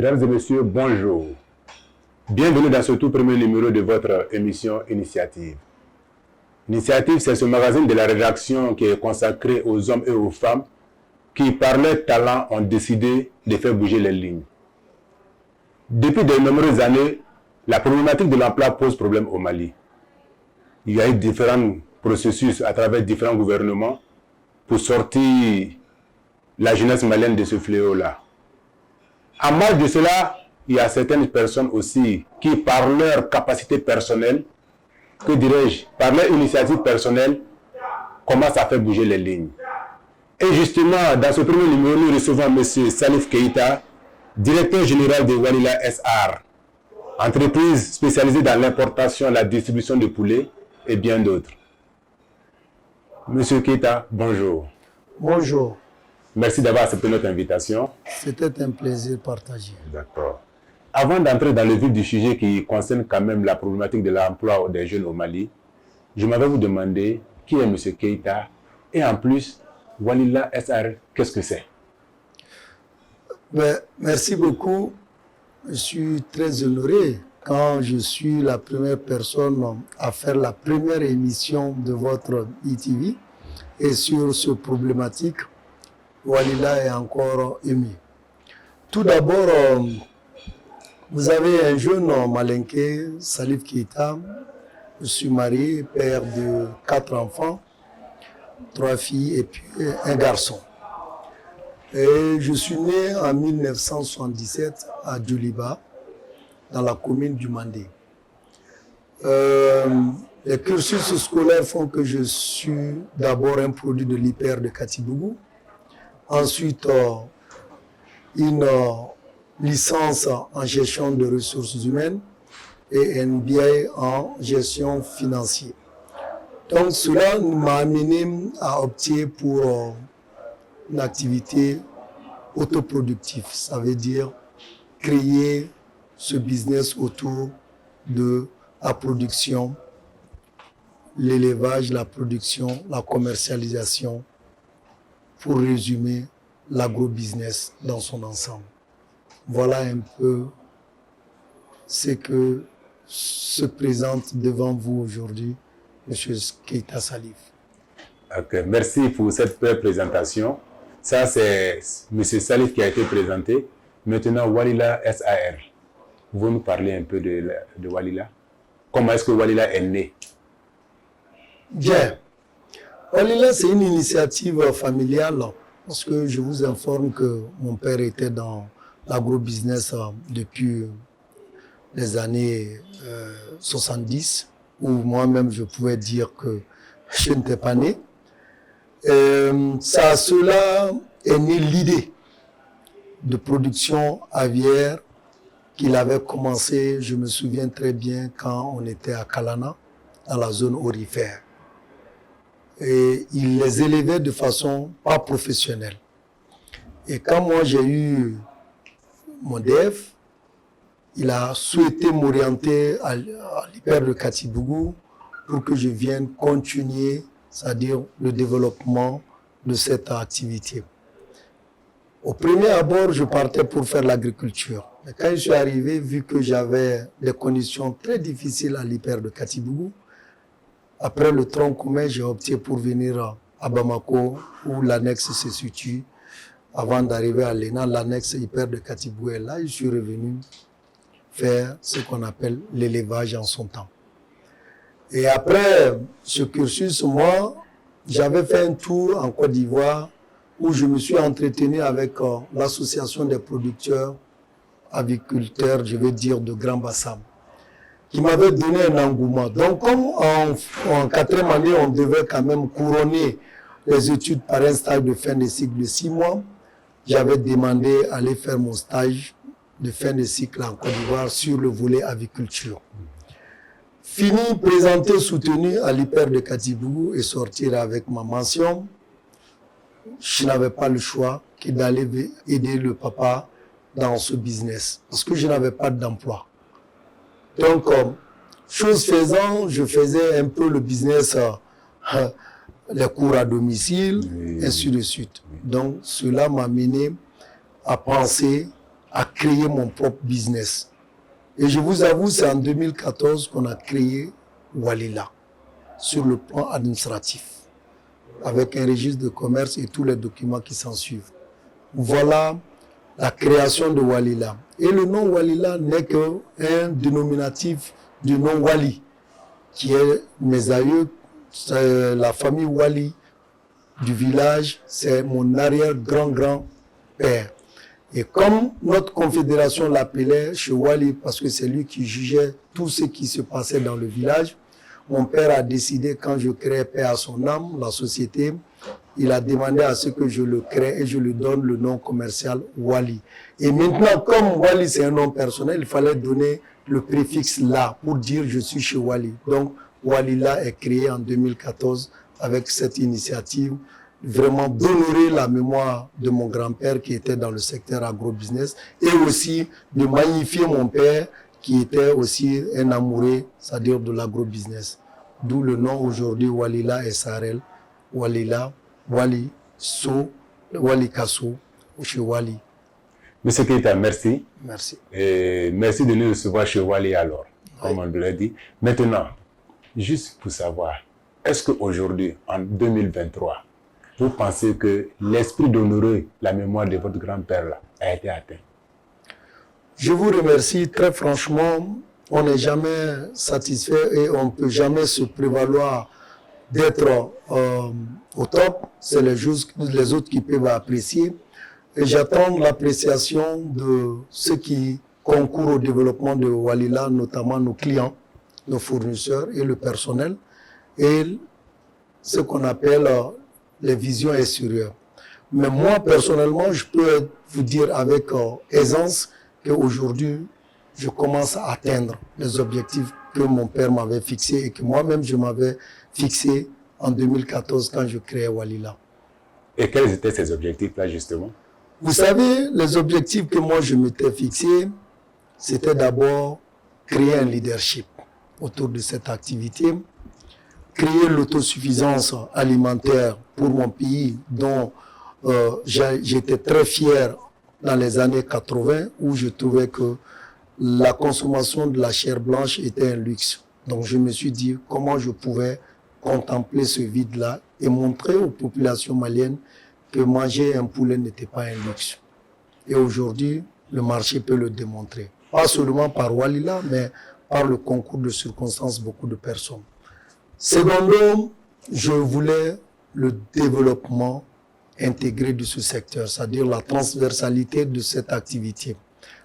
Mesdames et messieurs, bonjour. Bienvenue dans ce tout premier numéro de votre émission Initiative. Initiative, c'est ce magazine de la rédaction qui est consacré aux hommes et aux femmes qui, par leur talent, ont décidé de faire bouger les lignes. Depuis de nombreuses années, la problématique de l'emploi pose problème au Mali. Il y a eu différents processus à travers différents gouvernements pour sortir la jeunesse malienne de ce fléau-là. En marge de cela, il y a certaines personnes aussi qui, par leur capacité personnelle, que dirais-je, par leur initiative personnelle, commencent à faire bouger les lignes. Et justement, dans ce premier numéro, nous recevons M. Salif Keita, directeur général de Walila SR, entreprise spécialisée dans l'importation, la distribution de poulets et bien d'autres. Monsieur Keita, bonjour. Bonjour. Merci d'avoir accepté notre invitation. C'était un plaisir partagé. D'accord. Avant d'entrer dans le vif du sujet qui concerne quand même la problématique de l'emploi des jeunes au Mali, je m'avais vous demander qui est M. Keita et en plus, Walila SR, qu'est-ce que c'est? Merci beaucoup. Je suis très honoré quand je suis la première personne à faire la première émission de votre ITV et sur ce problématique. Walila est encore ému. Tout d'abord, vous avez un jeune malinké, Salif Keita. Je suis marié, père de 4 enfants, 3 filles et puis un garçon. Et je suis né en 1977 à Djoliba, dans la commune du Mandé. Les cursus scolaires font que je suis d'abord un produit de l'IPR de Katibougou. Ensuite, une licence en gestion de ressources humaines et un MBA en gestion financière. Donc cela m'a amené à opter pour une activité autoproductive. Ça veut dire créer ce business autour de la production, l'élevage, la production, la commercialisation, pour résumer l'agro-business dans son ensemble. Voilà un peu ce que se présente devant vous aujourd'hui, M. Keita Salif. Okay. Merci pour cette présentation. Ça, c'est M. Salif qui a été présenté. Maintenant, Walila SAR. Vous nous parlez un peu de Walila? Comment est-ce que Walila est né? Bien. Walila, c'est une initiative familiale parce que je vous informe que mon père était dans l'agro-business depuis les années 70, où moi-même je pouvais dire que je n'étais pas né. Cela est né l'idée de production aviaire qu'il avait commencé, je me souviens très bien, quand on était à Kalana, dans la zone aurifère. Et il les élevait de façon pas professionnelle. Et quand moi j'ai eu mon DEF, il a souhaité m'orienter à l'IPR de Katibougou pour que je vienne continuer, c'est-à-dire le développement de cette activité. Au premier abord, je partais pour faire l'agriculture. Mais quand je suis arrivé, vu que j'avais des conditions très difficiles à l'IPR de Katibougou, après le tronc commun, j'ai opté pour venir à Bamako, où l'annexe se situe. Avant d'arriver à l'ENA, l'annexe hyper de Katibougou est là. Je suis revenu faire ce qu'on appelle l'élevage en son temps. Et après ce cursus, moi, j'avais fait un tour en Côte d'Ivoire où je me suis entretenu avec l'association des producteurs aviculteurs, je veux dire, de Grand Bassam, qui m'avait donné un engouement. Donc, comme en 4e année, on devait quand même couronner les études par un stage de fin de cycle de 6 mois, j'avais demandé d'aller faire mon stage de fin de cycle en Côte d'Ivoire sur le volet aviculture. Fini, présenté, soutenu à l'IPR de Katibougou et sortir avec ma mention, je n'avais pas le choix que d'aller aider le papa dans ce business, parce que je n'avais pas d'emploi. Donc, chose faisant, je faisais un peu le business, les cours à domicile, ainsi de suite. Donc, cela m'a mené à penser à créer mon propre business. Et je vous avoue, c'est en 2014 qu'on a créé Walila, sur le plan administratif, avec un registre de commerce et tous les documents qui s'en suivent. Voilà la création de Walila. Et le nom Walila n'est qu'un dénominatif du nom Wali, qui est mes aïeux, la famille Wali du village, c'est mon arrière-grand-grand-père. Et comme notre confédération l'appelait chez Wali, parce que c'est lui qui jugeait tout ce qui se passait dans le village, mon père a décidé, quand je crée paix à son âme, la société, il a demandé à ce que je le crée et je lui donne le nom commercial Wali. Et maintenant, comme Wali c'est un nom personnel, il fallait donner le préfixe là pour dire je suis chez Wali. Donc Walila est créé en 2014 avec cette initiative vraiment d'honorer la mémoire de mon grand-père qui était dans le secteur agro-business et aussi de magnifier mon père qui était aussi un amoureux, c'est-à-dire de l'agro-business. D'où le nom aujourd'hui Walila et Sarel, Walila, Wali, So, Wali Kasso, chez Wali. Monsieur Keita, merci. Merci. Et merci de nous recevoir chez Wali alors, comme on l'a dit. Maintenant, juste pour savoir, est-ce qu'aujourd'hui, en 2023, vous pensez que l'esprit d'honorer la mémoire de votre grand-père a été atteint? Je vous remercie très franchement. On n'est jamais satisfait et on ne peut jamais se prévaloir d'être au top. C'est les autres qui peuvent apprécier. Et j'attends l'appréciation de ceux qui concourent au développement de Walila, notamment nos clients, nos fournisseurs et le personnel, et ce qu'on appelle les visions extérieures. Mais moi, personnellement, je peux vous dire avec aisance qu'aujourd'hui, je commence à atteindre les objectifs que mon père m'avait fixés et que moi-même, je m'avais fixé en 2014 quand je créais Walila. Et quels étaient ces objectifs-là, justement? Vous savez, les objectifs que moi, je m'étais fixés, c'était d'abord créer un leadership autour de cette activité, créer l'autosuffisance alimentaire pour mon pays dont j'étais très fier dans les années 80 où je trouvais que la consommation de la chair blanche était un luxe. Donc je me suis dit comment je pouvais contempler ce vide-là et montrer aux populations maliennes que manger un poulet n'était pas un luxe. Et aujourd'hui, le marché peut le démontrer. Pas seulement par Walila, mais par le concours de circonstances, beaucoup de personnes. Secondo, je voulais le développement intégré de ce secteur, c'est-à-dire la transversalité de cette activité,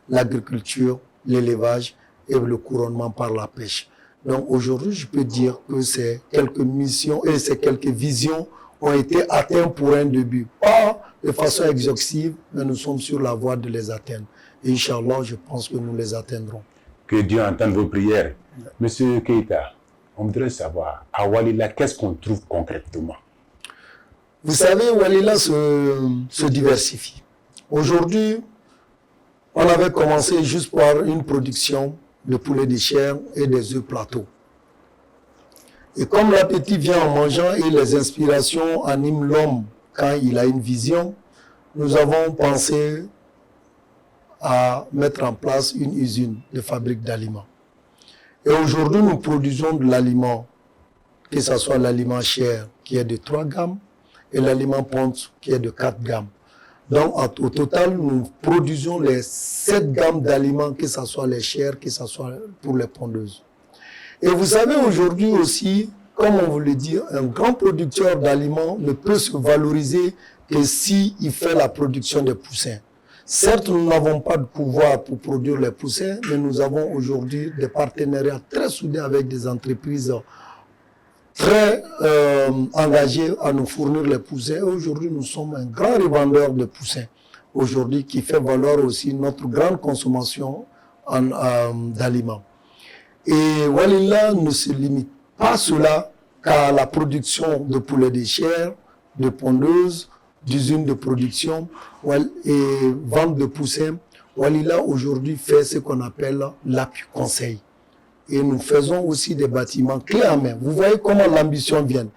l'agriculture, l'élevage et le couronnement par la pêche. Donc aujourd'hui, je peux dire que ces quelques missions et ces quelques visions ont été atteintes pour un début. Pas de façon exhaustive, mais nous sommes sur la voie de les atteindre. Et Inch'Allah, je pense que nous les atteindrons. Que Dieu entende vos prières. Monsieur Keita, on voudrait savoir, à Walila, qu'est-ce qu'on trouve concrètement? Vous savez, Walila se diversifie. Aujourd'hui, on avait commencé juste par une production de poulet de chair et des œufs plateaux. Et comme l'appétit vient en mangeant et les inspirations animent l'homme quand il a une vision, nous avons pensé à mettre en place une usine de fabrique d'aliments. Et aujourd'hui, nous produisons de l'aliment, que ce soit l'aliment chair qui est de 3 gammes et l'aliment ponte qui est de 4 gammes. Donc, au total, nous produisons les 7 gammes d'aliments, que ce soit les chairs, que ce soit pour les pondeuses. Et vous savez, aujourd'hui aussi, comme on vous le dit, un grand producteur d'aliments ne peut se valoriser que s'il fait la production des poussins. Certes, nous n'avons pas de pouvoir pour produire les poussins, mais nous avons aujourd'hui des partenariats très soudés avec des entreprises très engagées à nous fournir les poussins. Et aujourd'hui, nous sommes un grand revendeur de poussins, aujourd'hui qui fait valoir aussi notre grande consommation d'aliments. Et Walila ne se limite pas cela qu'à la production de poulet de chair, de pondeuses, d'usines de production et vente de poussins. Walila aujourd'hui fait ce qu'on appelle l'appui conseil. Et nous faisons aussi des bâtiments clés en main. Vous voyez comment l'ambition vient.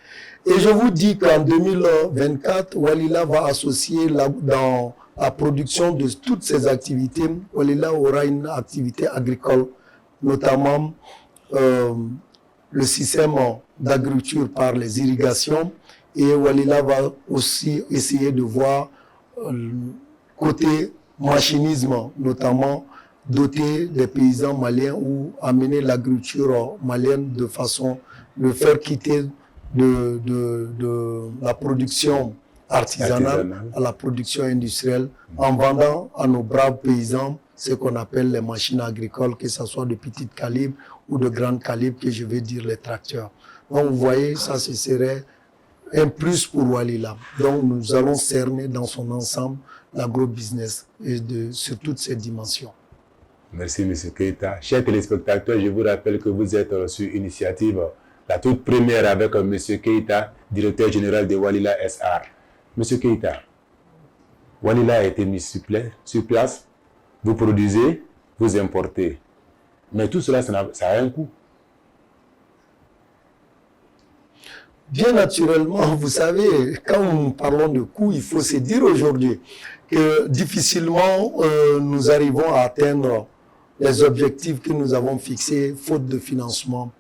Et je vous dis qu'en 2024, Walila va associer dans la production de toutes ces activités, Walila aura une activité agricole, notamment le système d'agriculture par les irrigations, et Walila va aussi essayer de voir côté machinisme, notamment doter les paysans maliens ou amener l'agriculture malienne de façon de faire quitter de la production artisanale à la production industrielle en vendant à nos braves paysans ce qu'on appelle les machines agricoles, que ce soit de petit calibre ou de grand calibre, que je vais dire les tracteurs. Donc vous voyez, ça ce serait un plus pour Walila. Donc nous allons cerner dans son ensemble l'agro-business sur toutes ses dimensions. Merci M. Keita. Chers téléspectateurs, je vous rappelle que vous êtes sur initiative, la toute première avec M. Keita, directeur général de Walila SR. M. Keita, Walila a été mis sur place, vous produisez, vous importez. Mais tout cela, ça a un coût. Bien naturellement, vous savez, quand nous parlons de coût, il faut se dire aujourd'hui que difficilement nous arrivons à atteindre les objectifs que nous avons fixés, faute de financement.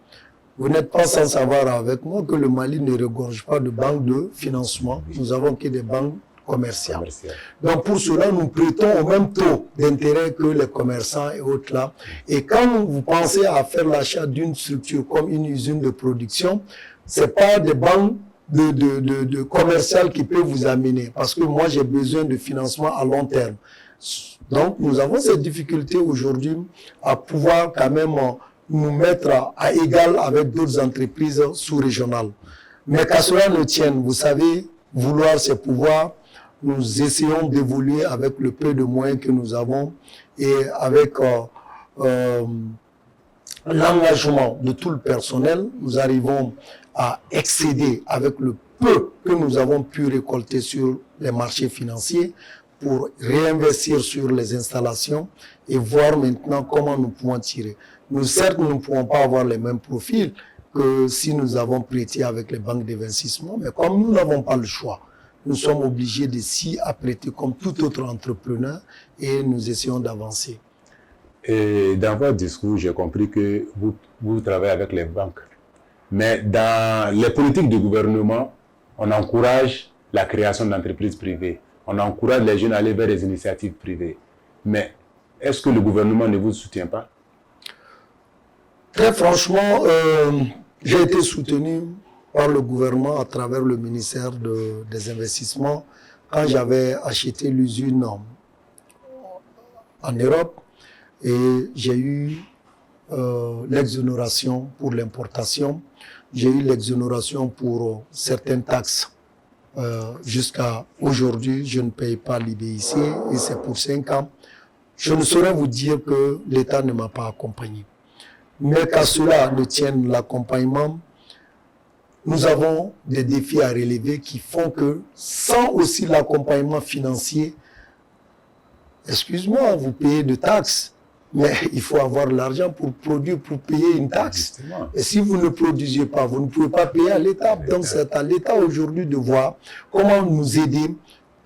Vous n'êtes pas sans savoir avec moi que le Mali ne regorge pas de banques de financement. Nous avons que des banques commerciales. Donc pour cela, nous prêtons au même taux d'intérêt que les commerçants et autres là. Et quand vous pensez à faire l'achat d'une structure comme une usine de production, c'est pas des banques de commerciales qui peuvent vous amener. Parce que moi, j'ai besoin de financement à long terme. Donc, nous avons cette difficulté aujourd'hui à pouvoir quand même nous mettre à égal avec d'autres entreprises sous-régionales. Mais qu'à cela ne tienne, vous savez, vouloir c'est pouvoir. Nous essayons d'évoluer avec le peu de moyens que nous avons et avec l'engagement de tout le personnel, nous arrivons à excéder avec le peu que nous avons pu récolter sur les marchés financiers pour réinvestir sur les installations et voir maintenant comment nous pouvons tirer. Nous, certes, nous ne pouvons pas avoir les mêmes profils que si nous avons prêté avec les banques d'investissement, mais comme nous n'avons pas le choix, nous sommes obligés de s'y apprêter comme tout autre entrepreneur et nous essayons d'avancer. Et dans votre discours, j'ai compris que vous travaillez avec les banques. Mais dans les politiques du gouvernement, on encourage la création d'entreprises privées. On encourage les jeunes à aller vers des initiatives privées. Mais est-ce que le gouvernement ne vous soutient pas? Très franchement, j'ai été soutenu par le gouvernement à travers le ministère des Investissements quand j'avais acheté l'usine en Europe et j'ai eu l'exonération pour l'importation, j'ai eu l'exonération pour certaines taxes. Jusqu'à aujourd'hui, je ne paye pas l'IBIC et c'est pour 5 ans. Je ne saurais vous dire que l'État ne m'a pas accompagné. Mais qu'à cela ne tienne l'accompagnement, nous avons des défis à relever qui font que sans aussi l'accompagnement financier, excuse-moi, vous payez de taxes, mais il faut avoir l'argent pour produire, pour payer une taxe. Justement. Et si vous ne produisez pas, vous ne pouvez pas payer à l'État. Donc c'est à l'État aujourd'hui de voir comment nous aider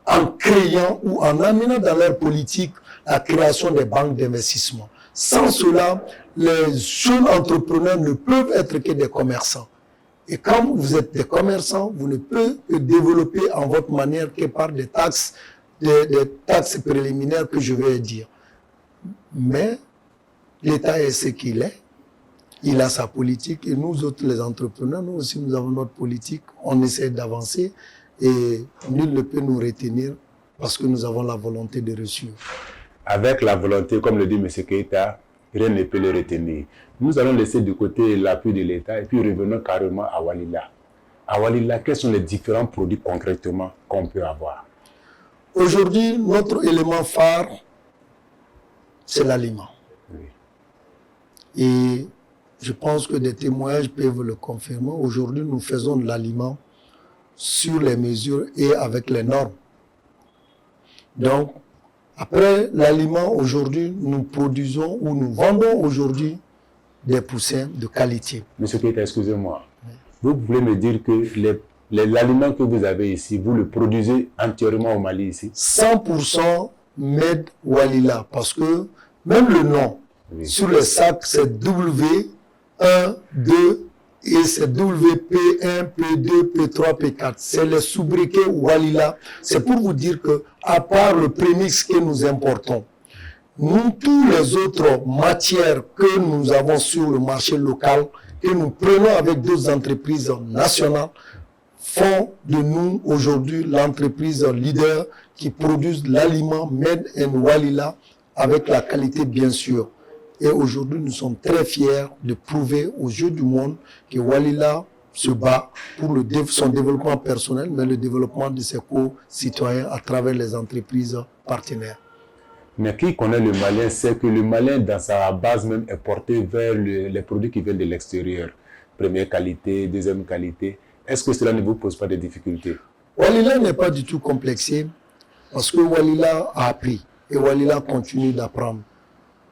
en créant ou en amenant dans leur politique la création des banques d'investissement. Sans cela, les jeunes entrepreneurs ne peuvent être que des commerçants. Et comme vous êtes des commerçants, vous ne pouvez que développer en votre manière que par des taxes préliminaires que je vais dire. Mais l'État est ce qu'il est. Il a sa politique et nous autres, les entrepreneurs, nous aussi, nous avons notre politique. On essaie d'avancer et nul ne peut nous retenir parce que nous avons la volonté de réussir. Avec la volonté, comme le dit M. Keita, rien ne peut le retenir. Nous allons laisser de côté l'appui de l'État et puis revenons carrément à Walila. À Walila, quels sont les différents produits concrètement qu'on peut avoir? Aujourd'hui, notre élément phare, c'est l'aliment. Oui. Et je pense que des témoignages peuvent le confirmer. Aujourd'hui, nous faisons de l'aliment sur les mesures et avec les normes. Donc, après l'aliment, aujourd'hui, nous produisons ou nous vendons aujourd'hui des poussins de qualité. Monsieur Keita, excusez-moi. Oui. Vous pouvez me dire que l'aliment que vous avez ici, vous le produisez entièrement au Mali ici? 100% Made Walila, parce que même le nom, oui, sur les sacs, c'est W1, 2 et c'est WP1, P2, P3, P4. C'est les sobriquets Walila. C'est pour vous dire que, à part le prémix que nous importons, nous, toutes les autres matières que nous avons sur le marché local, que nous prenons avec d'autres entreprises nationales, font de nous aujourd'hui l'entreprise leader qui produit l'aliment Made in Walila avec la qualité bien sûr. Et aujourd'hui, nous sommes très fiers de prouver aux yeux du monde que Walila se bat pour son développement personnel, mais le développement de ses co-citoyens à travers les entreprises partenaires. Mais qui connaît le Malien sait que le Malien, dans sa base même, est porté vers les produits qui viennent de l'extérieur. Première qualité, deuxième qualité. Est-ce que cela ne vous pose pas de difficultés? Walila n'est pas du tout complexé parce que Walila a appris et Walila continue d'apprendre.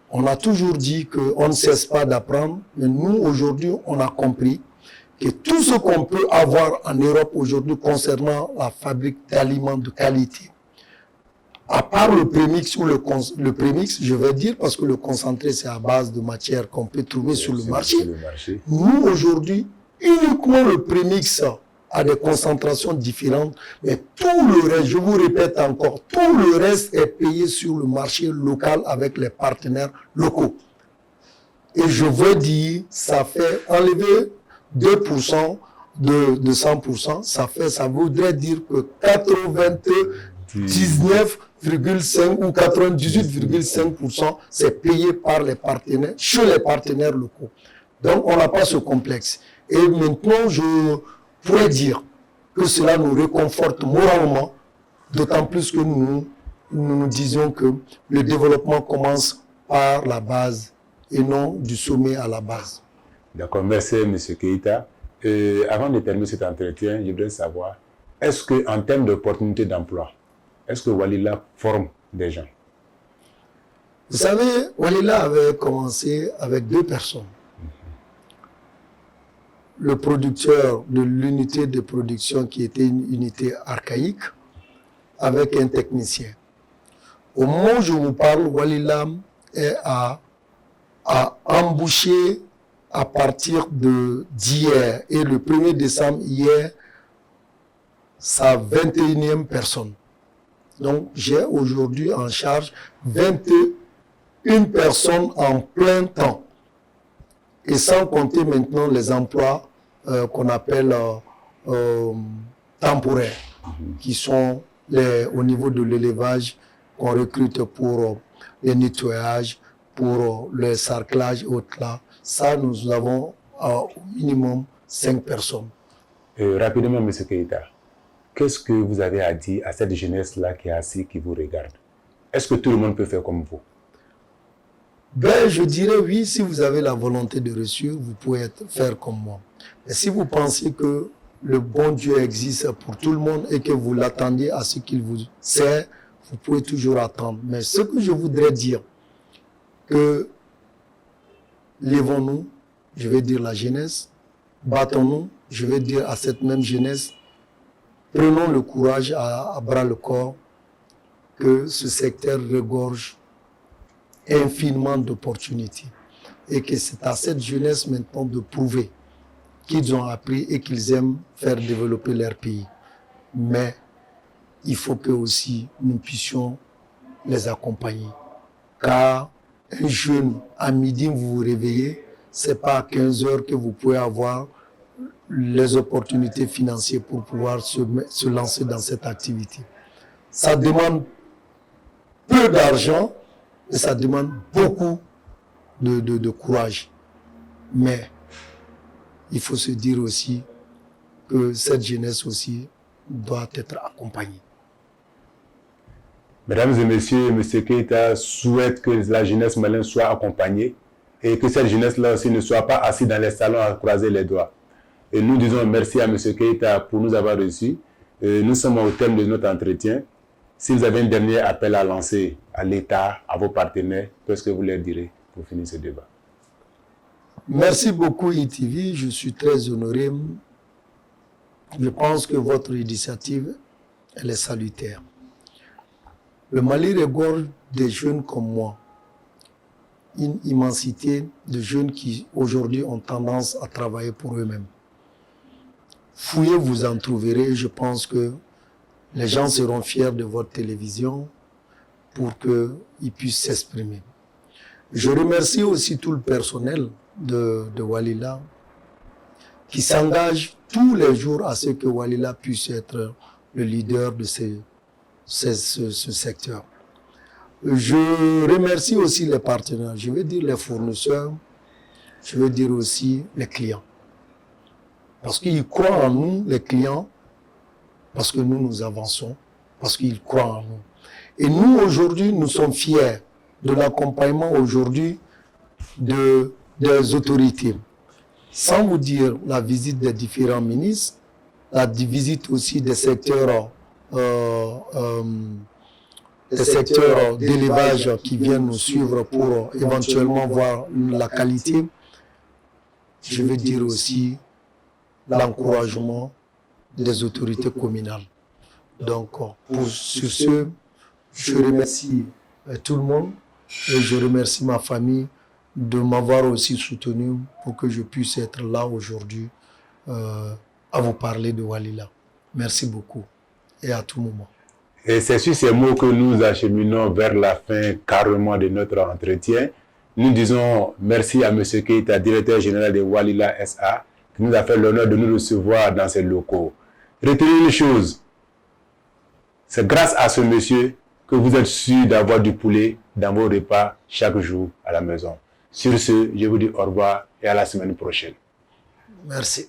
On a toujours dit qu'on ne cesse pas d'apprendre, mais nous, aujourd'hui, on a compris que tout ce qu'on peut avoir en Europe aujourd'hui concernant la fabrique d'aliments de qualité, à part le prémix ou le prémix, je vais dire, parce que le concentré, c'est à base de matière qu'on peut trouver sur le marché. Nous, aujourd'hui, uniquement le prémix a des concentrations différentes, mais tout le reste, je vous répète encore, tout le reste est payé sur le marché local avec les partenaires locaux. Et je veux dire, ça fait enlever 2% de 100%, ça voudrait dire que 99,5 ou 98,5% c'est payé par les partenaires, chez les partenaires locaux. Donc on n'a pas ce complexe. Et maintenant, je pourrais dire que cela nous réconforte moralement, d'autant plus que nous disions que le développement commence par la base et non du sommet à la base. D'accord, merci M. Keïta. Avant de terminer cet entretien, je voudrais savoir, est-ce qu'en termes d'opportunités d'emploi, est-ce que Walila forme des gens? Vous savez, Walila avait commencé avec 2 personnes. Le producteur de l'unité de production qui était une unité archaïque avec un technicien. Au moment où je vous parle, Walila est à embaucher à partir d'hier et le 1er décembre hier sa 21e personne. Donc j'ai aujourd'hui en charge 21 personnes en plein temps. Et sans compter maintenant les emplois qu'on appelle temporaires, qui sont au niveau de l'élevage, qu'on recrute pour le nettoyage, pour le sarclage et autres là. Ça, nous avons au minimum 5 personnes. Rapidement, M. Keïta, qu'est-ce que vous avez à dire à cette jeunesse-là qui est assise, qui vous regarde? Est-ce que tout le monde peut faire comme vous? Ben, je dirais oui, si vous avez la volonté de réussir, vous pouvez faire comme moi. Mais si vous pensez que le bon Dieu existe pour tout le monde et que vous l'attendiez à ce qu'il vous sert, vous pouvez toujours attendre. Mais ce que je voudrais dire, que lèvons-nous, je vais dire la jeunesse, battons-nous, je vais dire à cette même jeunesse, prenons le courage à bras le corps, que ce secteur regorge infiniment d'opportunités et que c'est à cette jeunesse maintenant de prouver qu'ils ont appris et qu'ils aiment faire développer leur pays. Mais il faut que aussi nous puissions les accompagner. Car un jeune, à midi, vous vous réveillez, c'est pas à 15 heures que vous pouvez avoir les opportunités financières pour pouvoir se lancer dans cette activité. Ça demande peu d'argent, et ça demande beaucoup de courage. Mais il faut se dire aussi que cette jeunesse aussi doit être accompagnée. Mesdames et messieurs, M. Keïta souhaite que la jeunesse malienne soit accompagnée et que cette jeunesse-là aussi ne soit pas assise dans les salons à croiser les doigts. Et nous disons merci à M. Keïta pour nous avoir reçus. Nous sommes au terme de notre entretien. Si vous avez un dernier appel à lancer à l'État, à vos partenaires, qu'est-ce que vous leur direz pour finir ce débat? Merci beaucoup ITV, je suis très honoré Je pense que votre initiative, elle est salutaire. Le Mali regorge des jeunes comme moi. Une immensité de jeunes qui aujourd'hui ont tendance à travailler pour eux-mêmes. Fouillez, vous en trouverez. Je pense que les gens seront fiers de votre télévision pour qu'ils puissent s'exprimer. Je remercie aussi tout le personnel de Walila qui s'engage tous les jours à ce que Walila puisse être le leader de ce secteur. Je remercie aussi les partenaires, je veux dire les fournisseurs, je veux dire aussi les clients. Parce qu'ils croient en nous, les clients, parce que nous avançons, parce qu'ils croient en nous. Et nous, aujourd'hui, nous sommes fiers de l'accompagnement aujourd'hui des autorités. Sans vous dire la visite des différents ministres, la visite aussi des secteurs d'élevage qui viennent nous suivre pour éventuellement voir la qualité. Je veux dire aussi l'encouragement des autorités communales. Donc, sur ce, je remercie tout le monde et je remercie ma famille de m'avoir aussi soutenu pour que je puisse être là aujourd'hui à vous parler de Walila. Merci beaucoup et à tout moment. Et c'est sur ces mots que nous acheminons vers la fin carrément de notre entretien. Nous disons merci à M. Keita, directeur général de Walila SA, qui nous a fait l'honneur de nous recevoir dans ses locaux. Retenez une chose, c'est grâce à ce monsieur que vous êtes sûr d'avoir du poulet dans vos repas chaque jour à la maison. Sur ce, je vous dis au revoir et à la semaine prochaine. Merci.